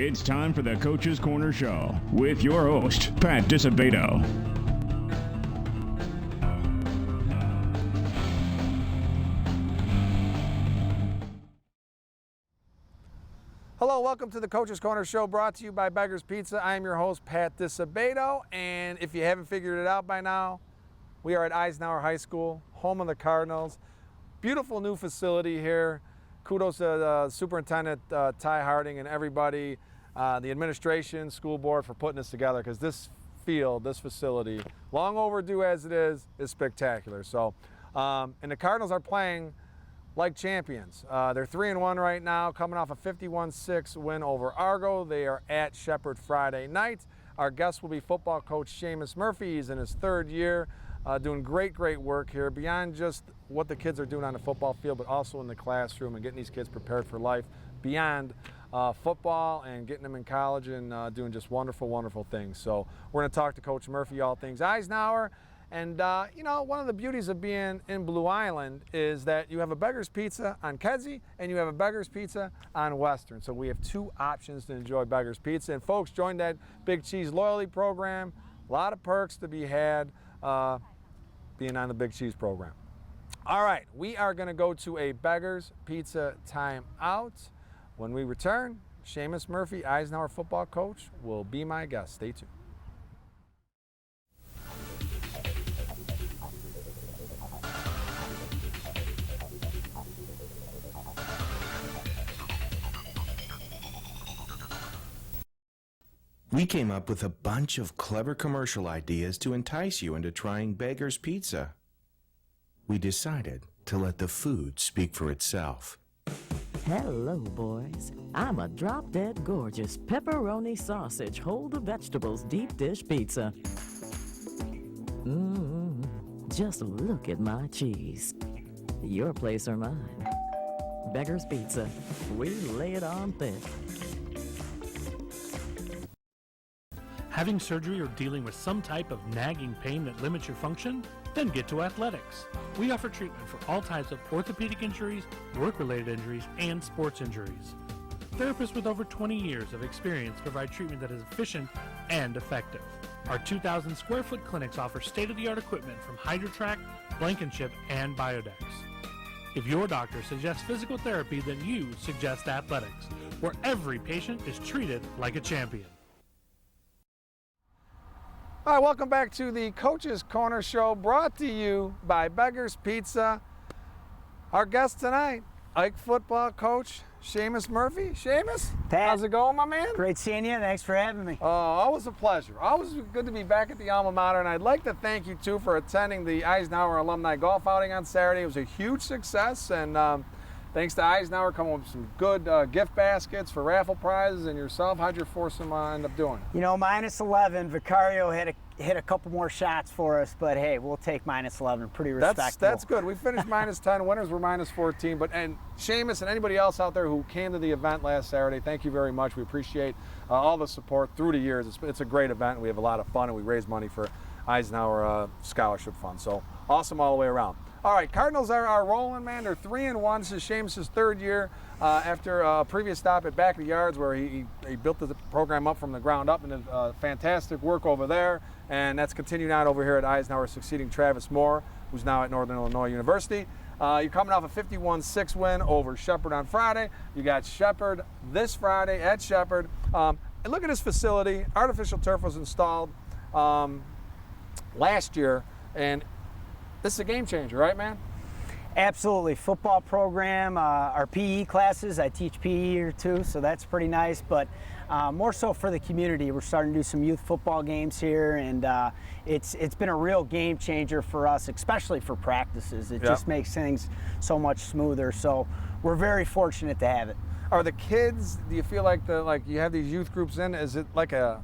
It's time for the Coach's Corner Show with your host, Pat Disabato. Hello, welcome to the Coach's Corner Show, brought to you by Beggar's Pizza. I am your host, Pat Disabato, and if you haven't figured it out by now, we are at Eisenhower High School, home of the Cardinals. Beautiful new facility here. Kudos to Superintendent Ty Harding and everybody, the administration, school board for putting this together, because this field, this facility, long overdue as it is spectacular. So, and the Cardinals are playing like champions. They're 3-1 right now, coming off a 51-6 win over Argo. They are at Shepherd Friday night. Our guest will be football coach Sheamus Murphy. He's in his third year, doing great work here, beyond just what the kids are doing on the football field, but also in the classroom and getting these kids prepared for life beyond football and getting them in college and doing just wonderful things. So we're going to talk to Coach Murphy all things Eisenhower. And, you know, one of the beauties of being in Blue Island is that you have a Beggar's Pizza on Kedzie and you have a Beggar's Pizza on Western. So we have two options to enjoy Beggar's Pizza. And folks, join that Big Cheese loyalty program. A lot of perks to be had being on the Big Cheese program. All right, we are going to go to a Beggar's Pizza timeout. When we return, Sheamus Murphy, Eisenhower football coach, will be my guest. Stay tuned. We came up with a bunch of clever commercial ideas to entice you into trying Beggar's Pizza. We decided to let the food speak for itself. Hello, boys. I'm a drop-dead gorgeous pepperoni sausage, hold the vegetables deep dish pizza. Just look at my cheese. Your place or mine. Beggar's Pizza. We lay it on thick. Having surgery or dealing with some type of nagging pain that limits your function? Then get to Athletex. We offer treatment for all types of orthopedic injuries, work-related injuries, and sports injuries. Therapists with over 20 years of experience provide treatment that is efficient and effective. Our 2,000 square foot clinics offer state-of-the-art equipment from HydroTrack, Blankenship, and Biodex. If your doctor suggests physical therapy, then you suggest Athletex, where every patient is treated like a champion. All right, welcome back to the Coach's Corner Show, brought to you by Beggar's Pizza. Our guest tonight, Ike football coach Sheamus Murphy. Sheamus, Pat, how's it going, my man? Great seeing you. Thanks for having me. Always a pleasure. Always good to be back at the alma mater, and I'd like to thank you, too, for attending the Eisenhower Alumni Golf Outing on Saturday. It was a huge success, and thanks to Eisenhower coming up with some good gift baskets for raffle prizes, and yourself. How'd your foursome end up doing? You know, -11. Vicario hit a couple more shots for us, but hey, we'll take -11. Pretty respectable. That's good. We finished -10. Winners were -14. And Sheamus and anybody else out there who came to the event last Saturday, thank you very much. We appreciate all the support through the years. It's a great event. We have a lot of fun, and we raise money for Eisenhower Scholarship Fund. So awesome all the way around. All right, Cardinals are rolling, man. They're 3-1. This is Sheamus' third year after a previous stop at Back of the Yards, where he built the program up from the ground up, and did fantastic work over there. And that's continued on over here at Eisenhower, succeeding Travis Moore, who's now at Northern Illinois University. You're coming off a 51-6 win over Shepherd on Friday. You got Shepherd this Friday at Shepherd. And look at this facility. Artificial turf was installed last year, and this is a game changer, right, man? Absolutely. Football program, our PE classes. I teach PE here too, so that's pretty nice. But more so for the community. We're starting to do some youth football games here, and it's been a real game changer for us, especially for practices. It just makes things so much smoother. So we're very fortunate to have it. Are the kids? Do you feel like you have these youth groups in? Is it like a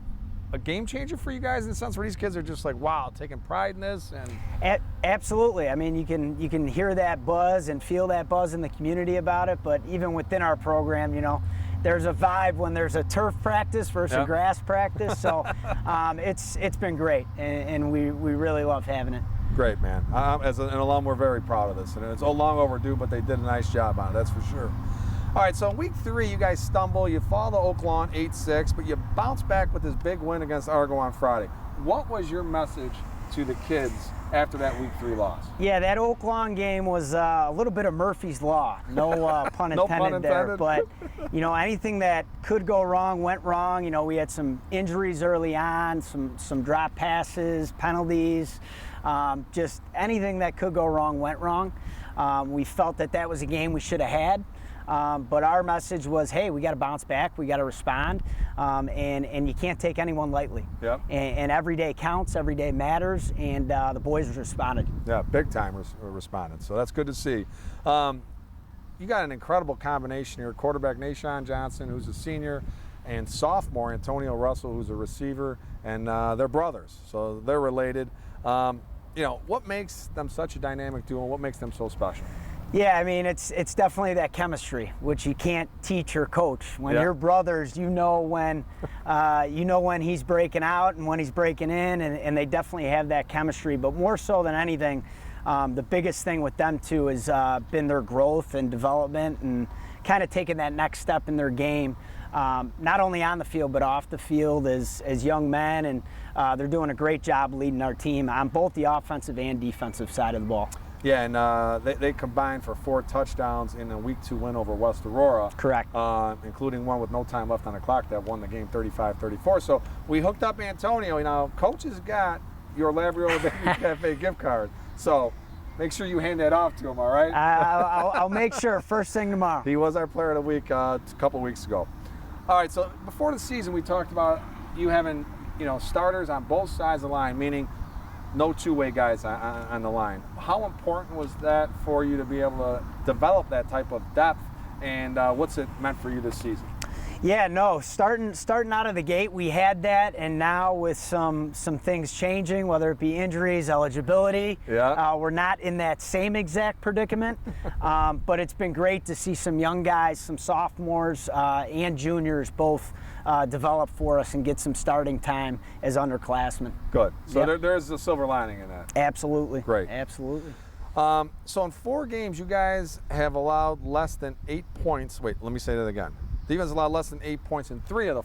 game changer for you guys in the sense where these kids are just like, wow, taking pride in this? And absolutely. I mean, you can hear that buzz and feel that buzz in the community about it. But even within our program, you know, there's a vibe when there's a turf practice versus a grass practice. So it's been great, and we really love having it. Great, man. As an alum, we're very proud of this, and it's long overdue, but they did a nice job on it, that's for sure. All right, so in week 3, you guys stumble. You fall to Oak Lawn 8-6, but you bounce back with this big win against Argo on Friday. What was your message to the kids after that week 3 loss? Yeah, that Oak Lawn game was a little bit of Murphy's Law. No pun No intended pun there. intended. But, you know, anything that could go wrong went wrong. You know, we had some injuries early on, some drop passes, penalties. Just anything that could go wrong went wrong. We felt that was a game we should have had. But our message was, hey, we got to bounce back, we got to respond, and you can't take anyone lightly. Yep. And every day counts, every day matters, and the boys responded. Yeah, big time responded. So that's good to see. You got an incredible combination here. Quarterback Nashawn Johnson, who's a senior, and sophomore Antonio Russell, who's a receiver, and they're brothers, so they're related. You know, what makes them such a dynamic duo, and what makes them so special? Yeah, I mean, it's definitely that chemistry, which you can't teach or coach. When Yeah. you're brothers, you know when he's breaking out and when he's breaking in, and they definitely have that chemistry. But more so than anything, the biggest thing with them two has been their growth and development and kind of taking that next step in their game, not only on the field but off the field as young men, and they're doing a great job leading our team on both the offensive and defensive side of the ball. Yeah, and they combined for 4 touchdowns in a week 2 win over West Aurora. Correct. Including one with no time left on the clock that won the game 35-34. So we hooked up Antonio. You know, Coach has got your Labrador Baby Cafe gift card. So make sure you hand that off to him, all right? I'll make sure first thing tomorrow. He was our player of the week a couple weeks ago. All right, so before the season, we talked about you having, you know, starters on both sides of the line, meaning no two-way guys on the line. How important was that for you to be able to develop that type of depth, and what's it meant for you this season? Yeah, no, starting out of the gate, we had that, and now with some things changing, whether it be injuries, eligibility, Yeah. we're not in that same exact predicament, but it's been great to see some young guys, some sophomores and juniors both develop for us and get some starting time as underclassmen. Good. So Yep. there's a silver lining in that. Absolutely. Great. Absolutely. So in 4 games, you guys have allowed less than 8 points. Wait, let me say that again. The defense allowed less than 8 points in 3 of the